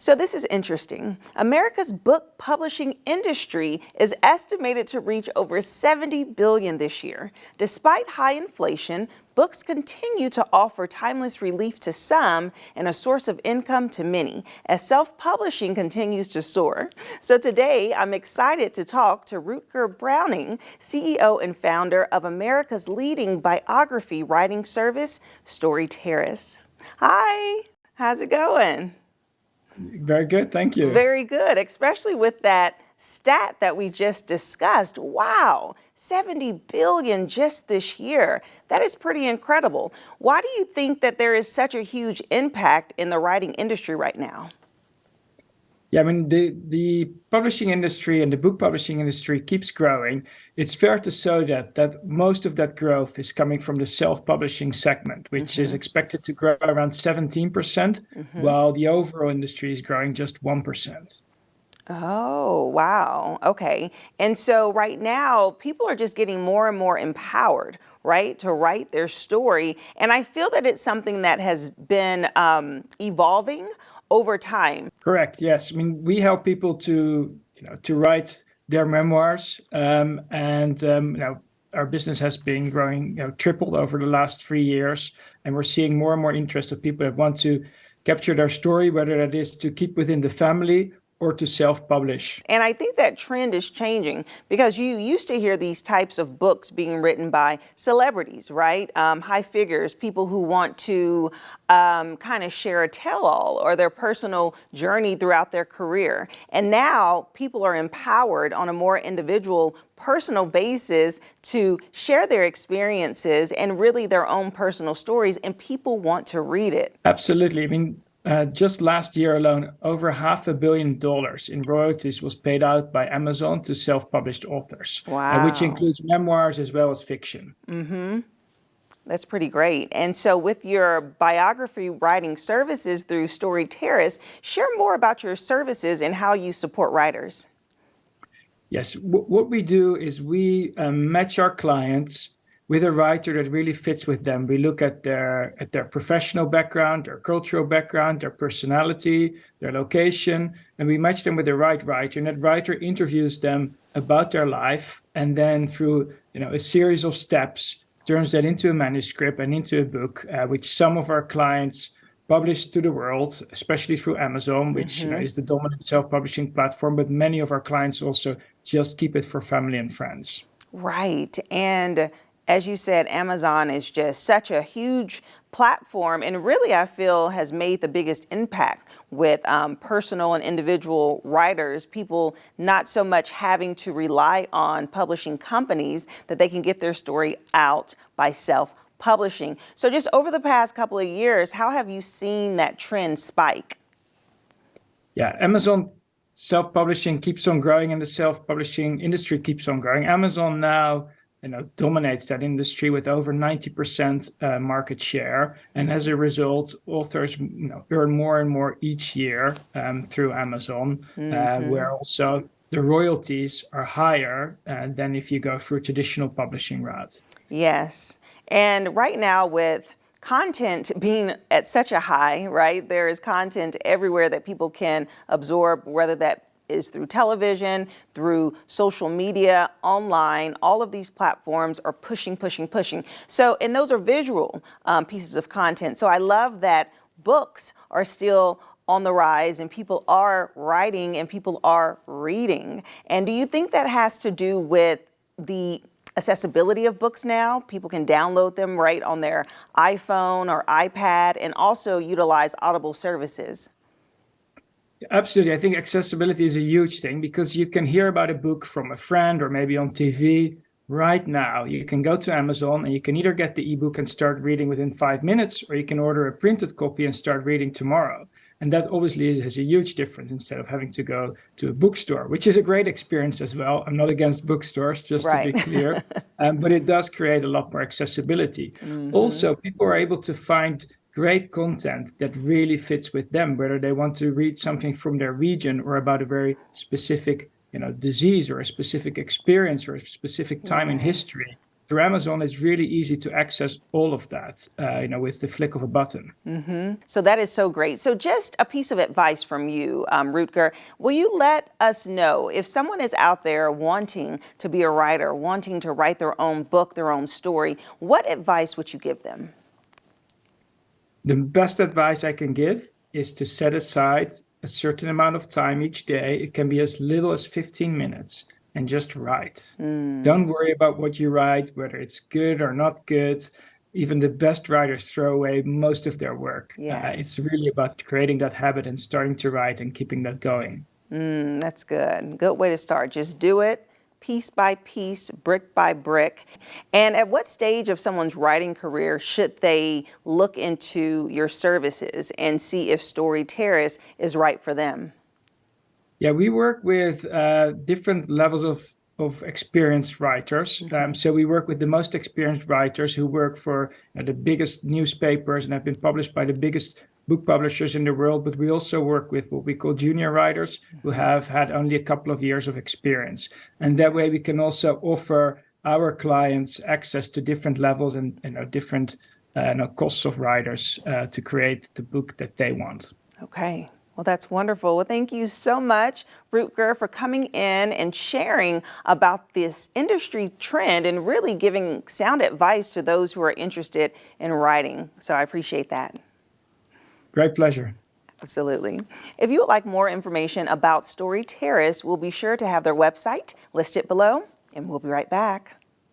So this is interesting. America's book publishing industry is estimated to reach over $70 billion this year. Despite high inflation, books continue to offer timeless relief to some and a source of income to many as self-publishing continues to soar. So today, I'm excited to talk to Rutger Bruining, CEO and founder of America's leading biography writing service, StoryTerrace. Hi, how's it going? Very good, thank you. Very good, especially with that stat that we just discussed. Wow, 70 billion just this year. That is pretty incredible. Why do you think that there is such a huge impact in the writing industry right now? Yeah, I mean, the publishing industry and the book publishing industry keeps growing. It's fair to say that most of that growth is coming from the self-publishing segment, which is expected to grow around 17%, while the overall industry is growing just 1%. Oh, wow. Okay. And so right now, people are just getting more and more empowered, right, to write their story. And I feel that it's something that has been evolving over time. Correct. Yes. I mean, we help people to write their memoirs, our business has been growing, tripled over the last 3 years, and we're seeing more and more interest of people that want to capture their story, whether that is to keep within the family or to self-publish. And I think that trend is changing because you used to hear these types of books being written by celebrities, right? High figures, people who want to kind of share a tell-all or their personal journey throughout their career. And now people are empowered on a more individual, personal basis to share their experiences and really their own personal stories, and people want to read it. Absolutely. I mean, just last year alone, over $500 million in royalties was paid out by Amazon to self-published authors, which includes memoirs as well as fiction. That's pretty great. And so with your biography writing services through StoryTerrace, share more about your services and how you support writers. Yes, what we do is we match our clients with a writer that really fits with them. We look at their professional background, their cultural background, their personality, their location, and we match them with the right writer. And that writer interviews them about their life, and then through a series of steps, turns that into a manuscript and into a book, which some of our clients publish to the world, especially through Amazon, which is the dominant self-publishing platform. But many of our clients also just keep it for family and friends. Right. And as you said, Amazon is just such a huge platform and really, I feel, has made the biggest impact with personal and individual writers, people not so much having to rely on publishing companies, that they can get their story out by self-publishing. So just over the past couple of years, how have you seen that trend spike? Yeah, Amazon self-publishing keeps on growing and the self-publishing industry keeps on growing. Amazon now dominates that industry with over 90% market share. And as a result, authors earn more and more each year through Amazon, where also the royalties are higher than if you go through traditional publishing routes. Yes. And right now with content being at such a high, right, there is content everywhere that people can absorb, whether that is through television, through social media, online. All of these platforms are pushing. So, and those are visual pieces of content. So I love that books are still on the rise and people are writing and people are reading. And do you think that has to do with the accessibility of books now? People can download them right on their iPhone or iPad and also utilize Audible services. Absolutely. I think accessibility is a huge thing because you can hear about a book from a friend or maybe on TV right now. You can go to Amazon and you can either get the ebook and start reading within 5 minutes, or you can order a printed copy and start reading tomorrow. And that obviously has a huge difference instead of having to go to a bookstore, which is a great experience as well. I'm not against bookstores, just to be clear, but it does create a lot more accessibility. Also, people are able to find great content that really fits with them, whether they want to read something from their region or about a very specific disease or a specific experience or a specific time in history. through Amazon, it's really easy to access all of that, with the flick of a button. So that is so great. So just a piece of advice from you, Rutger, will you let us know if someone is out there wanting to be a writer, wanting to write their own book, their own story, what advice would you give them? The best advice I can give is to set aside a certain amount of time each day. It can be as little as 15 minutes and just write. Don't worry about what you write, whether it's good or not good. Even the best writers throw away most of their work. Yes. It's really about creating that habit and starting to write and keeping that going. That's good. Good way to start. Just do it piece by piece, brick by brick. And at what stage of someone's writing career should they look into your services and see if StoryTerrace is right for them? Yeah, we work with different levels of experienced writers. So we work with the most experienced writers who work for the biggest newspapers and have been published by the biggest book publishers in the world. But we also work with what we call junior writers who have had only a couple of years of experience. And that way we can also offer our clients access to different levels and different costs of writers to create the book that they want. Okay. Well, that's wonderful. Well, thank you so much, Rutger, for coming in and sharing about this industry trend and really giving sound advice to those who are interested in writing. So I appreciate that. Great pleasure. Absolutely. If you would like more information about StoryTerrace, we'll be sure to have their website listed below, and we'll be right back.